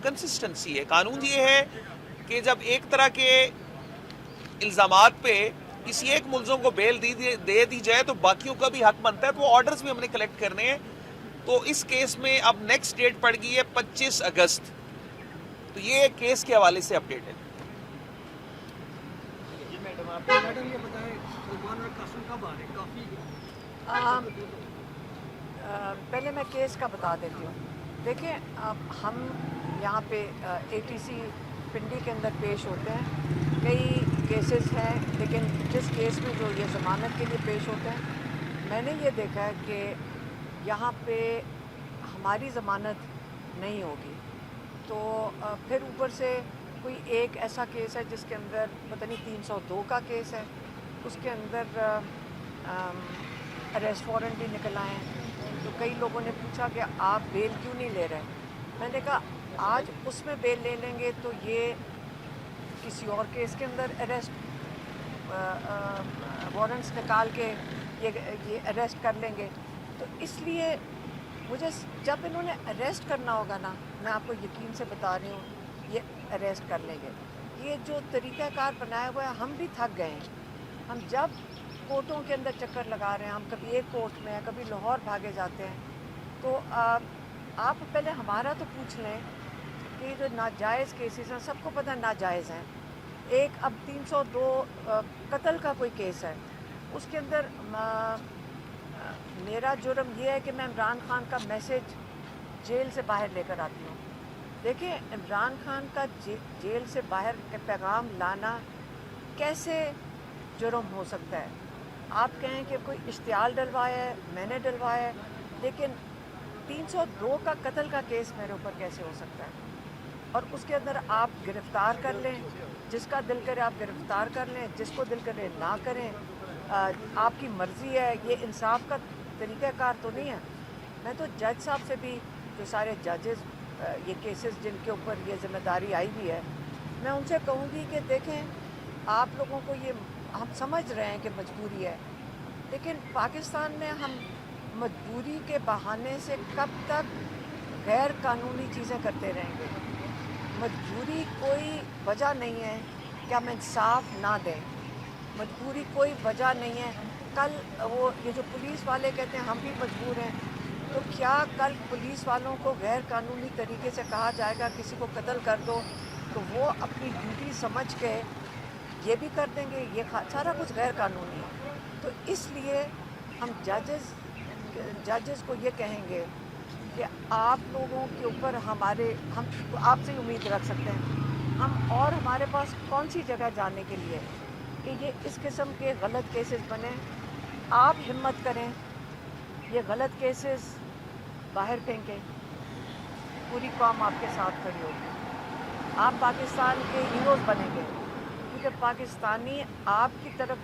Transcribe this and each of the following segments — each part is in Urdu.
کنسسٹنسی ہے. قانون یہ ہے کہ جب ایک طرح کے الزامات پہ کسی ایک ملزم کو بیل دے دی جائے تو باقیوں کا بھی حق بنتا ہے. تو وہ آرڈرز بھی ہم نے کلیکٹ کرنے ہیں. تو اس کیس میں اب نیکسٹ ڈیٹ پڑ گئی ہے 25 اگست. تو یہ کیس کے حوالے سے اپڈیٹ ہے. میڈم یہ بتائیں سلمان اور قاسم کب آ رہے ہیں؟ کافی پہلے میں کیس کا بتا دیتی ہوں. دیکھیں ہم یہاں پہ اے ٹی سی پنڈی کے اندر پیش ہوتے ہیں. کئی کیسز ہیں لیکن جس کیس میں جو یہ ضمانت کے لیے پیش ہوتے ہیں میں نے یہ دیکھا ہے کہ یہاں پہ ہماری ضمانت نہیں ہوگی. تو پھر اوپر سے کوئی ایک ایسا کیس ہے جس کے اندر پتہ نہیں 302 کا کیس ہے, اس کے اندر اریسٹ وارنٹ بھی نکل آئے ہیں. تو کئی لوگوں نے پوچھا کہ آپ بیل کیوں نہیں لے رہے. میں نے کہا آج اس میں بیل لے لیں گے تو یہ کسی اور کیس کے اندر اریسٹ وارنٹس نکال کے یہ اریسٹ کر لیں گے. تو اس لیے مجھے جب انہوں نے اریسٹ کرنا ہوگا نا, میں آپ کو یقین سے بتا رہی ہوں یہ اریسٹ کر لیں گے. یہ جو طریقہ کار بنایا ہوا ہے ہم بھی تھک گئے ہیں. ہم جب کورٹوں کے اندر چکر لگا رہے ہیں, ہم کبھی ایک کورٹ میں ہیں کبھی لاہور بھاگے جاتے ہیں. تو آپ پہلے ہمارا تو پوچھ لیں کہ جو ناجائز کیسز ہیں سب کو پتہ ناجائز ہیں. ایک اب 302 قتل کا کوئی کیس ہے, اس کے اندر میرا جرم یہ ہے کہ میں عمران خان کا میسج جیل سے باہر لے کر آتی ہوں. دیکھیں عمران خان کا جیل سے باہر کے پیغام لانا کیسے جرم ہو سکتا ہے. آپ کہیں کہ کوئی اشتعال ڈلوایا ہے, میں نے ڈلوایا ہے, لیکن 302 کا قتل کا کیس میرے اوپر کیسے ہو سکتا ہے. اور اس کے اندر آپ گرفتار کر لیں, جس کا دل کرے آپ گرفتار کر لیں, جس کو دل کرے نہ کریں, آپ کی مرضی ہے. یہ انصاف کا طریقہ کار تو نہیں ہے. میں تو جج صاحب سے بھی, جو سارے ججز یہ کیسز جن کے اوپر یہ ذمہ داری آئی ہوئی ہے, میں ان سے کہوں گی کہ دیکھیں آپ لوگوں کو یہ ہم سمجھ رہے ہیں کہ مجبوری ہے, لیکن پاکستان میں ہم مجبوری کے بہانے سے کب تک غیر قانونی چیزیں کرتے رہیں گے. مجبوری کوئی وجہ نہیں ہے کہ ہم انصاف نہ دیں. مجبوری کوئی وجہ نہیں ہے. کل وہ یہ جو پولیس والے کہتے ہیں ہم بھی مجبور ہیں, تو کیا کل پولیس والوں کو غیر قانونی طریقے سے کہا جائے گا کسی کو قتل کر دو تو وہ اپنی ڈیوٹی سمجھ کے یہ بھی کر دیں گے؟ یہ سارا کچھ غیر قانونی ہے. تو اس لیے ہم ججز کو یہ کہیں گے کہ آپ لوگوں کے اوپر ہم آپ سے امید رکھ سکتے ہیں. ہم اور ہمارے پاس کون سی جگہ جانے کے لیے کہ یہ اس قسم کے غلط کیسز بنیں. آپ ہمت کریں, یہ غلط کیسز باہر پھینکیں, پوری قوم آپ کے ساتھ کھڑی ہوگی. آپ پاکستان کے ہیروز بنیں گے, کیونکہ پاکستانی آپ کی طرف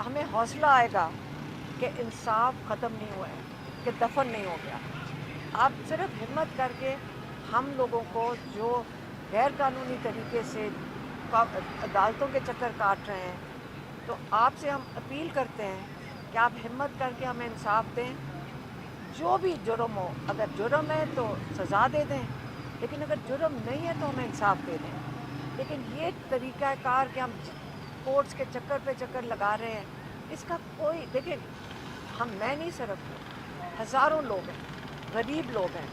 ہمیں حوصلہ آئے گا کہ انصاف ختم نہیں ہوا ہے, کہ دفن نہیں ہو گیا. آپ صرف ہمت کر کے ہم لوگوں کو جو غیر قانونی طریقے سے عدالتوں کے چکر کاٹ رہے ہیں, تو آپ سے ہم اپیل کرتے ہیں کہ آپ ہمت کر کے ہمیں انصاف دیں. جو بھی جرم ہو, اگر جرم ہے تو سزا دے دیں, لیکن اگر جرم نہیں ہے تو ہمیں انصاف دے دیں. لیکن یہ طریقہ کار کہ ہم کورٹس کے چکر پہ چکر لگا رہے ہیں, اس کا کوئی, دیکھیں میں نہیں صرف, ہزاروں لوگ ہیں, غریب لوگ ہیں.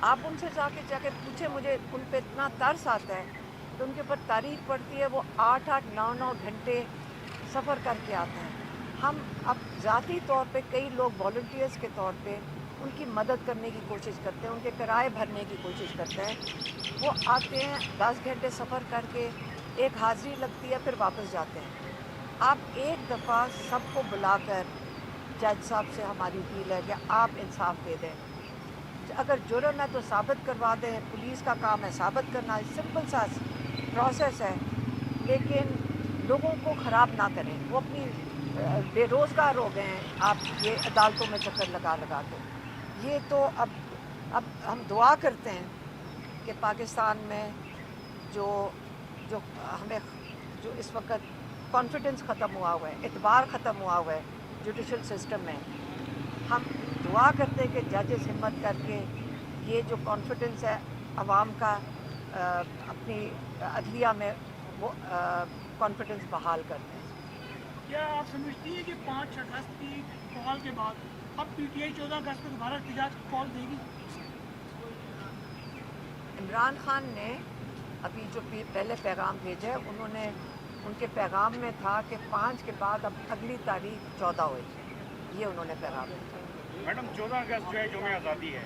آپ ان سے جا کے پوچھیں, مجھے ان پہ اتنا ترس آتا ہے کہ ان کے اوپر تاریخ پڑتی ہے, وہ 8-8 9-9 گھنٹے سفر کر کے آتے ہیں. ہم اب ذاتی طور پہ کئی لوگ والنٹیئرس کے طور پہ ان کی مدد کرنے کی کوشش کرتے ہیں, ان کے کرائے بھرنے کی کوشش کرتے ہیں. وہ آتے ہیں 10 گھنٹے سفر کر کے, ایک حاضری لگتی ہے, پھر واپس جاتے ہیں. آپ ایک دفعہ سب کو بلا کر جج صاحب سے ہماری اپیل ہے کہ آپ انصاف دے دیں. اگر جرم ہے تو ثابت کروا دیں, پولیس کا کام ہے ثابت کرنا, سمپل سا پروسیس ہے, لیکن لوگوں کو خراب نہ کریں. وہ اپنی بے روزگار ہو گئے ہیں آپ یہ عدالتوں میں چکر لگا کے. یہ تو اب ہم دعا کرتے ہیں کہ پاکستان میں جو ہمیں جو اس وقت کانفیڈنس ختم ہوا ہے, اعتبار ختم ہوا ہے جوڈیشل سسٹم میں, ہم دعا کرتے ہیں کہ ججز ہمت کر کے یہ جو کانفیڈنس ہے عوام کا اپنی عدلیہ میں وہ کانفیڈنس بحال کرتے ہیں. کیا آپ سمجھتی ہیں کہ 5 اگست کی کال کے بعد اب پی ٹی آئی 14 اگست کو دوبارہ احتجاج کی کال دے گی؟ عمران خان نے ابھی جو پہلے پیغام بھیجے انہوں نے ان کے پیغام میں تھا کہ 5 کے بعد اب اگلی تاریخ 14 ہوئی. یہ انہوں نے پیغام بھیجا. میڈم 14 اگست جو ہے یوم آزادی ہے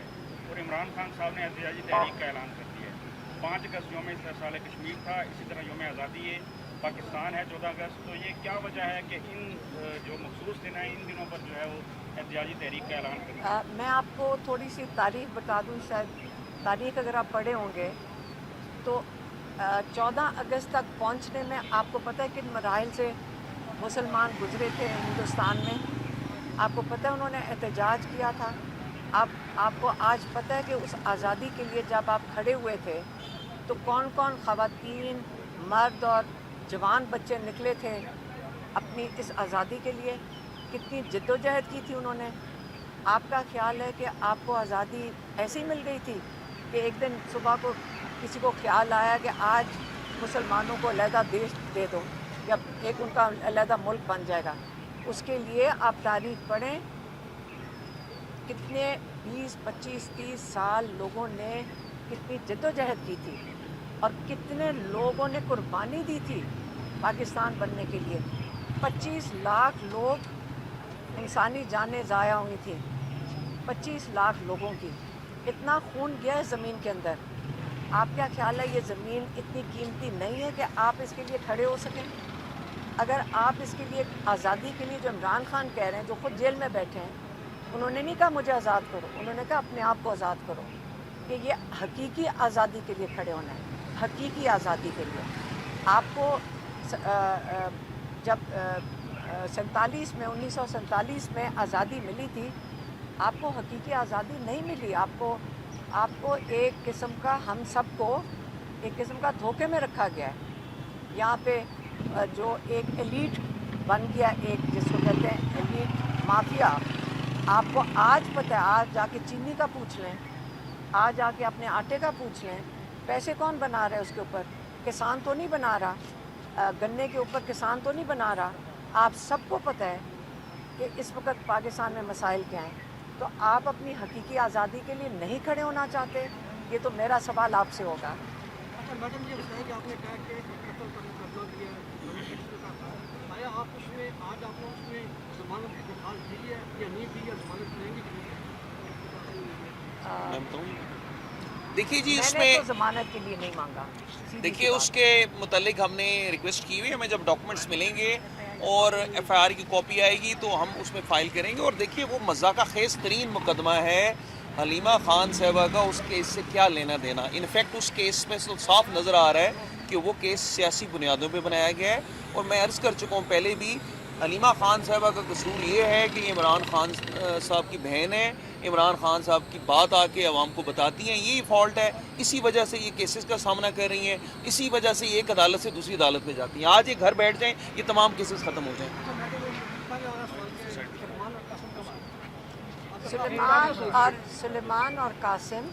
اور عمران خان صاحب نے احتجاجی تحریک کا اعلان کر دیا ہے. 5 اگست یوم استحصال کشمیر تھا، اسی طرح یوم آزادی ہے پاکستان ہے 14 اگست. تو یہ کیا وجہ ہے کہ ان جو مخصوص دن ہیں ان دنوں پر جو ہے وہ احتجاجی تحریک کا اعلان کر دیا؟ میں آپ کو تھوڑی سی تاریخ بتا دوں. شاید تاریخ اگر آپ پڑھے ہوں گے تو 14 اگست تک پہنچنے میں آپ کو پتہ ہے کن مراحل سے مسلمان گزرے تھے ہندوستان میں. آپ کو پتہ ہے انہوں نے احتجاج کیا تھا. آپ کو آج پتہ ہے کہ اس آزادی کے لیے جب آپ کھڑے ہوئے تھے تو کون کون خواتین، مرد اور جوان بچے نکلے تھے اپنی اس آزادی کے لیے. کتنی جد و جہد کی تھی انہوں نے. آپ کا خیال ہے کہ آپ کو آزادی ایسے ہی مل گئی تھی کہ ایک دن صبح کو کسی کو خیال آیا کہ آج مسلمانوں کو علیحدہ دیش دے دو یا ایک ان کا علیحدہ ملک بن جائے گا؟ اس کے لیے آپ تاریخ پڑھیں. کتنے 20، 25، 30 سال لوگوں نے کتنی جد و جہد کی تھی اور کتنے لوگوں نے قربانی دی تھی پاکستان بننے کے لیے. 25 لاکھ لوگ انسانی جانیں ضائع ہوئی تھیں. 25 لاکھ لوگوں کی اتنا خون گیا ہے زمین کے اندر. آپ کیا خیال ہے یہ زمین اتنی قیمتی نہیں ہے کہ آپ اس کے لیے کھڑے ہو سکیں؟ اگر آپ اس کے لیے آزادی کے لیے جو عمران خان کہہ رہے ہیں جو خود جیل میں بیٹھے ہیں، انہوں نے نہیں کہا مجھے آزاد کرو، انہوں نے کہا اپنے آپ کو آزاد کرو. کہ یہ حقیقی آزادی کے لیے کھڑے ہونا ہے، حقیقی آزادی کے لیے. آپ کو جب 1947 میں آزادی ملی تھی، آپ کو حقیقی آزادی نہیں ملی. آپ کو ایک قسم کا، ہم سب کو ایک قسم کا دھوکے میں رکھا گیا ہے. یہاں پہ جو ایک ایلیٹ بن گیا، ایک جس کو کہتے ہیں ایلیٹ مافیا. آپ کو آج پتہ ہے، آج جا کے چینی کا پوچھ لیں، آج آ کے اپنے آٹے کا پوچھ لیں، پیسے کون بنا رہا ہے اس کے اوپر؟ کسان تو نہیں بنا رہا. گنے کے اوپر کسان تو نہیں بنا رہا. آپ سب کو پتہ ہے کہ اس وقت پاکستان میں مسائل کیا ہیں. تو آپ اپنی حقیقی آزادی کے لیے نہیں کھڑے ہونا چاہتے؟ یہ تو میرا سوال آپ سے ہوگا. اچھا میڈم، یہ بتائیں کہ آپ نے کہا کہ قتل پر مقدمہ کیا ہے، آیا آپ اس میں آج آپ نے اس میں ضمانت کی درخواست دی ہے یا نہیں دی، یا ضمانت کریں گے کہ نہیں؟ میں بتاؤں؟ دیکھیے جی، اس میں میں نے تو ضمانت کے لیے نہیں مانگا. دیکھیے اس کے متعلق ہم نے ریکویسٹ کی ہوئی ہے. ہمیں جب ڈاکومنٹس ملیں گے اور ایف آئی آر کی کاپی آئے گی تو ہم اس میں فائل کریں گے. اور دیکھیے وہ مذاقہ خیز ترین مقدمہ ہے. حلیمہ خان صاحبہ کا اس کیس سے کیا لینا دینا؟ انفیکٹ اس کیس میں صاف نظر آ رہا ہے کہ وہ کیس سیاسی بنیادوں پہ بنایا گیا ہے. اور میں عرض کر چکا ہوں پہلے بھی، حلیمہ خان صاحبہ کا قصور یہ ہے کہ یہ عمران خان صاحب کی بہن ہے. عمران خان صاحب کی بات آ کے عوام کو بتاتی ہیں، یہی فالٹ ہے. اسی وجہ سے یہ کیسز کا سامنا کر رہی ہیں، اسی وجہ سے یہ ایک عدالت سے دوسری عدالت میں جاتی ہیں. آج یہ گھر بیٹھ جائیں، یہ تمام کیسز ختم ہو جائیں. سلیمان اور قاسم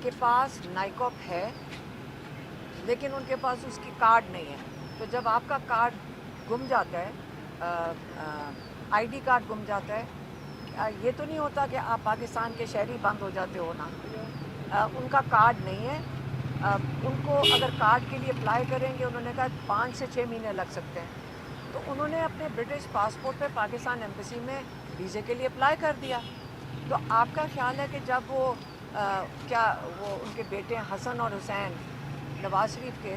کے پاس نائکوپ ہے لیکن ان کے پاس اس کی کارڈ نہیں ہے. تو جب آپ کا کارڈ گم جاتا ہے، آئی ڈی کارڈ گم جاتا ہے، یہ تو نہیں ہوتا کہ آپ پاکستان کے شہری بند ہو جاتے ہو نا. ان کا کارڈ نہیں ہے. ان کو اگر کارڈ کے لیے اپلائی کریں گے، انہوں نے کہا 5 سے 6 مہینے لگ سکتے ہیں. تو انہوں نے اپنے برٹش پاسپورٹ پہ پاکستان ایمبیسی میں ویزے کے لیے اپلائی کر دیا. تو آپ کا خیال ہے کہ جب وہ ان کے بیٹے حسن اور حسین نواز شریف کے،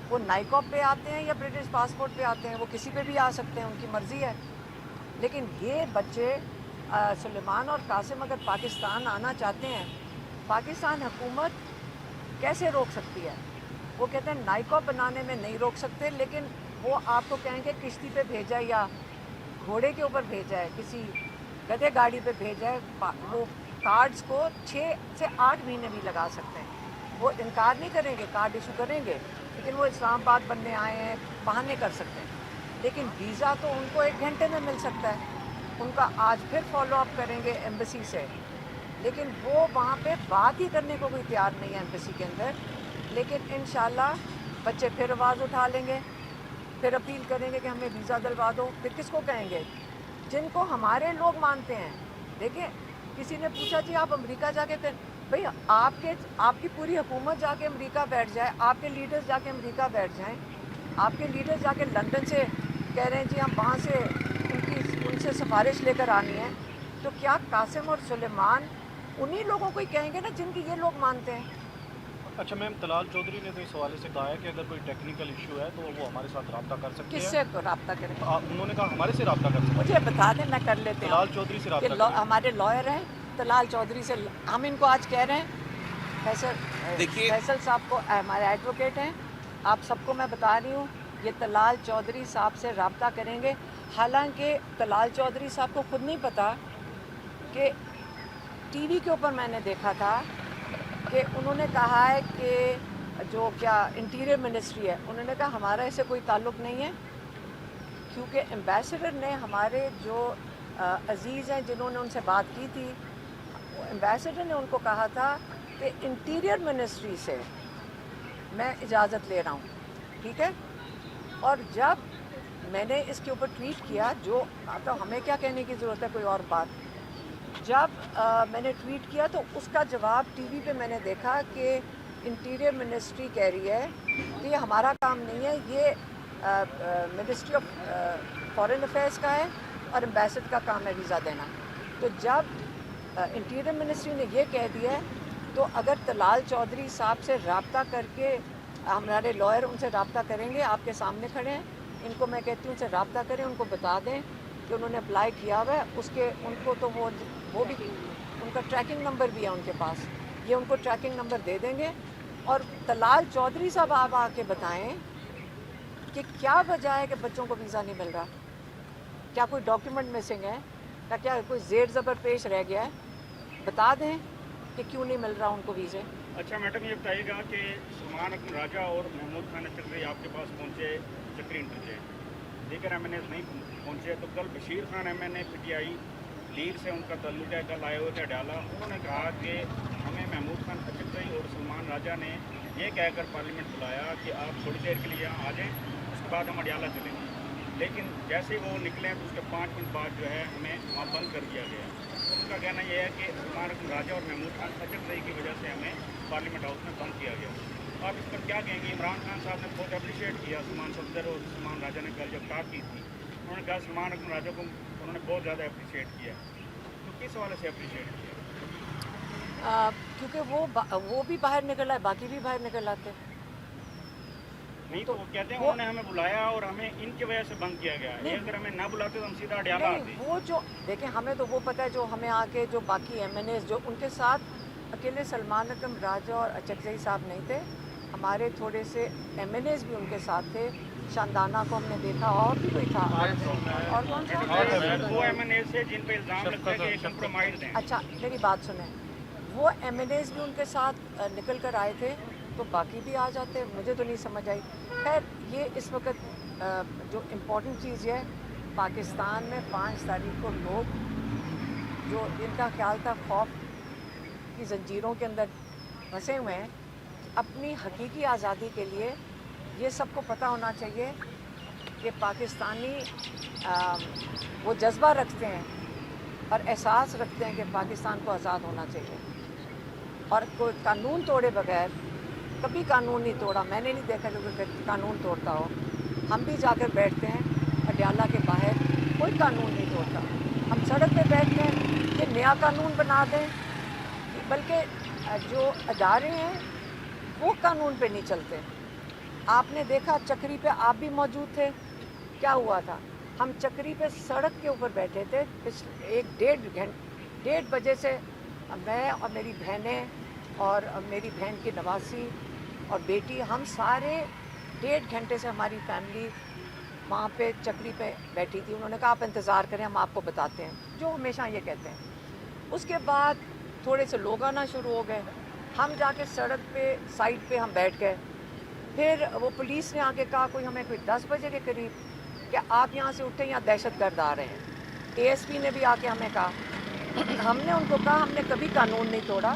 وہ نائکوپ پہ آتے ہیں یا برٹش پاسپورٹ پہ آتے ہیں؟ وہ کسی پہ بھی آ سکتے ہیں، ان کی مرضی ہے. لیکن یہ بچے سلیمان اور قاسم اگر پاکستان آنا چاہتے ہیں، پاکستان حکومت کیسے روک سکتی ہے؟ وہ کہتے ہیں نائکوپ بنانے میں نہیں روک سکتے، لیکن وہ آپ کو کہیں گے کشتی پہ بھیجا یا گھوڑے کے اوپر بھیجا ہے، کسی گدھے گاڑی پہ بھیجا ہے. وہ کارڈز کو 6 سے 8 مہینے بھی لگا سکتے ہیں. وہ انکار نہیں کریں گے، کارڈ ایشو کریں گے، لیکن وہ اسلام آباد بننے آئے ہیں، بہانے کر سکتے ہیں. لیکن ویزا تو ان کو 1 گھنٹے میں مل سکتا ہے. ان کا آج پھر فالو اپ کریں گے ایمبیسی سے، لیکن وہ وہاں پہ بات ہی کرنے کو کوئی تیار نہیں ہے ایمبیسی کے اندر لیکن انشاءاللہ بچے پھر آواز اٹھا لیں گے, پھر اپیل کریں گے کہ ہمیں ویزا دلوا دو. پھر کس کو کہیں گے؟ جن کو ہمارے لوگ مانتے ہیں. دیکھیں, کسی نے پوچھا جی آپ امریکہ جا کے بھئی آپ کی پوری حکومت جا کے امریکہ بیٹھ جائے, آپ کے لیڈرز جا کے امریکہ بیٹھ جائیں, آپ کے لیڈرز جا کے لندن سے کہہ رہے ہیں جی ہم وہاں سے ان سے سفارش لے کر آنی ہے, تو کیا قاسم اور سلیمان انہی لوگوں کو ہی کہیں گے نا جن کی یہ لوگ مانتے ہیں؟ اچھا میم, طلال چودھری نے تو اس حوالے سے کہا ہے کہ اگر کوئی ٹیکنیکل ایشو ہے تو وہ ہمارے ساتھ رابطہ کر سکتے کس ہیں. سے رابطہ کریں؟ انہوں نے کہا ہمارے سے رابطہ کر سکتے مجھے بتا دیں, میں کر لیتے ہیں. ہیں. طلال چودھری سے رابطہ کریں. ہمارے لائر ہیں طلال چودھری سے, ہم ان کو آج کہہ رہے ہیں, فیصل صاحب کو ہمارے ایڈوکیٹ ہیں, آپ سب کو میں بتا رہی ہوں یہ طلال چودھری صاحب سے رابطہ کریں گے. حالانکہ طلال چودھری صاحب کو خود نہیں پتا کہ ٹی وی کے اوپر میں نے دیکھا تھا کہ انہوں نے کہا ہے کہ جو کیا انٹیریئر منسٹری ہے, انہوں نے کہا ہمارا اسے کوئی تعلق نہیں ہے, کیونکہ ایمبیسڈر نے ہمارے جو عزیز ہیں جنہوں نے ان سے بات کی تھی, ایمبیسڈر نے ان کو کہا تھا کہ انٹیریئر منسٹری سے میں اجازت لے رہا ہوں, ٹھیک ہے. اور جب میں نے اس کے اوپر ٹویٹ کیا, جو تو ہمیں کیا کہنے کی ضرورت ہے, کوئی اور بات, جب میں نے ٹویٹ کیا تو اس کا جواب ٹی وی پہ میں نے دیکھا کہ انٹیریئر منسٹری کہہ رہی ہے کہ یہ ہمارا کام نہیں ہے, یہ منسٹری آف فارن افیئرس کا ہے اور ایمبیسڈر کا کام ہے ویزا دینا. تو جب انٹیریئر منسٹری نے یہ کہہ دیا ہے تو اگر طلال چودھری صاحب سے رابطہ کر کے, ہمارے لائر ان سے رابطہ کریں گے, آپ کے سامنے کھڑے ہیں, ان کو میں کہتی ہوں ان سے رابطہ کریں, ان کو بتا دیں کہ انہوں نے اپلائی کیا ہوا ہے, اس کے ان کو تو وہ بھی ان کا ٹریکنگ نمبر بھی ہے ان کے پاس, یہ ان کو ٹریکنگ نمبر دے دیں گے. اور طلال چودھری صاحب آپ آ کے بتائیں کہ کیا وجہ ہے کہ بچوں کو ویزا نہیں مل رہا, کیا کوئی ڈاکیومنٹ مسنگ ہے, کیا کوئی زیر زبر پیش رہ گیا ہے, بتا دیں کہ کیوں نہیں مل رہا ان کو ویزے. اچھا میڈم, یہ بتائیے گا کہ سلمان اکرم راجہ اور محمود خان چکری آپ کے پاس پہنچے چکری انٹرچینج, دیگر ایم این ایز نہیں پہنچے, تو کل Bashir Khan M N A P T I league سے ان کا تعلق ہے, کل آئے ہوئے تھے اڈیالہ, انہوں نے کہا کہ ہمیں محمود خان چکری اور سلمان راجہ نے یہ کہہ کر پارلیمنٹ بلایا کہ آپ تھوڑی دیر کے لیے یہاں آ جائیں, اس کے بعد ہم اڈیالہ چلیں گے, لیکن جیسے وہ نکلیں تو اس کے 5 منٹ بعد جو ہے ہمیں وہاں بند کر دیا گیا. تو ان کا کہنا یہ ہے کہ سلمان اکرم راجہ اور محمود خان چکری کی وجہ سے ہمیں پارلیمنٹ ہاؤس میں بند کیا گیا. آپ اس پر کیا کہیں گے؟ عمران خان صاحب نے بہت اپریشیٹ کیا سلمان صفدر اور سلمان راجہ نے کل جب بات کی تھی, انہوں نے کہا سلمان اکرم راجہ کو انہوں نے بہت زیادہ اپریشیٹ کیا, تو کس حوالے سے اپریشیٹ کیا؟ کیونکہ وہ بھی باہر نکل آئے, باقی بھی باہر نکل آتے. نہیں تو وہ کہتے ہیں انہوں نے ہمیں بلایا اور ہمیں ان کی وجہ سے بند کیا گیا, یہ اگر ہمیں نہ بلاتے تو ہم سیدھا اڈیالہ آتے. وہ جو دیکھیں, ہمیں تو وہ پتہ ہے جو ہمیں آ کے جو باقی ایم این ایز جو ان کے ساتھ اکیلے سلمان اکرم راجہ اور اچکزئی صاحب نہیں تھے, ہمارے تھوڑے سے ایم این ایز بھی ان کے ساتھ تھے. شاندانہ کو ہم نے دیکھا, اور بھی کوئی تھا, اور کون سا, وہ ایم این اے سے جن پہ الزام لگتا ہے کہ یہ کمپرومائز ہیں. اچھا میری بات سنیں, وہ ایم این ایز بھی ان کے ساتھ نکل کر آئے تھے, تو باقی بھی آ جاتے, مجھے تو نہیں سمجھ آئی. خیر, یہ اس وقت جو امپورٹنٹ چیز یہ ہے, پاکستان میں 5 تاریخ کو لوگ جو ان کا خیال تھا خوف کی زنجیروں کے اندر پھنسے ہوئے ہیں, اپنی حقیقی آزادی کے لیے یہ سب کو پتہ ہونا چاہیے کہ پاکستانی وہ جذبہ رکھتے ہیں اور احساس رکھتے ہیں کہ پاکستان کو آزاد ہونا چاہیے, اور کوئی قانون توڑے بغیر, کبھی قانون نہیں توڑا, میں نے نہیں دیکھا کہ کوئی قانون توڑتا ہو. ہم بھی جا کر بیٹھتے ہیں اڈیالہ کے باہر, کوئی قانون نہیں توڑتا, ہم سڑک پہ بیٹھتے ہیں کہ نیا قانون بنا دیں, بلکہ جو ادارے ہیں وہ قانون پہ نہیں چلتے. آپ نے دیکھا چکری پہ, آپ بھی موجود تھے, کیا ہوا تھا, ہم چکری پہ سڑک کے اوپر بیٹھے تھے 1.5 بجے سے, میں اور میری بہنیں اور میری بہن کی نواسی اور بیٹی, ہم سارے 1.5 گھنٹے سے ہماری فیملی وہاں پہ چکری پہ بیٹھی تھی. انہوں نے کہا آپ انتظار کریں, ہم آپ کو بتاتے ہیں, جو ہمیشہ یہ کہتے ہیں. اس کے بعد تھوڑے سے لوگ آنا شروع ہو گئے, ہم جا کے سڑک پہ سائڈ پہ ہم بیٹھ گئے. پھر وہ پولیس نے آ کے کہا, کوئی 10 بجے کے قریب, کہ آپ یہاں سے اٹھیں, یہاں دہشت گرد آ رہے ہیں. اے ایس پی نے بھی آ کے ہمیں کہا, ہم نے ان کو کہا ہم نے کبھی قانون نہیں توڑا,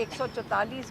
144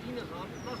3000+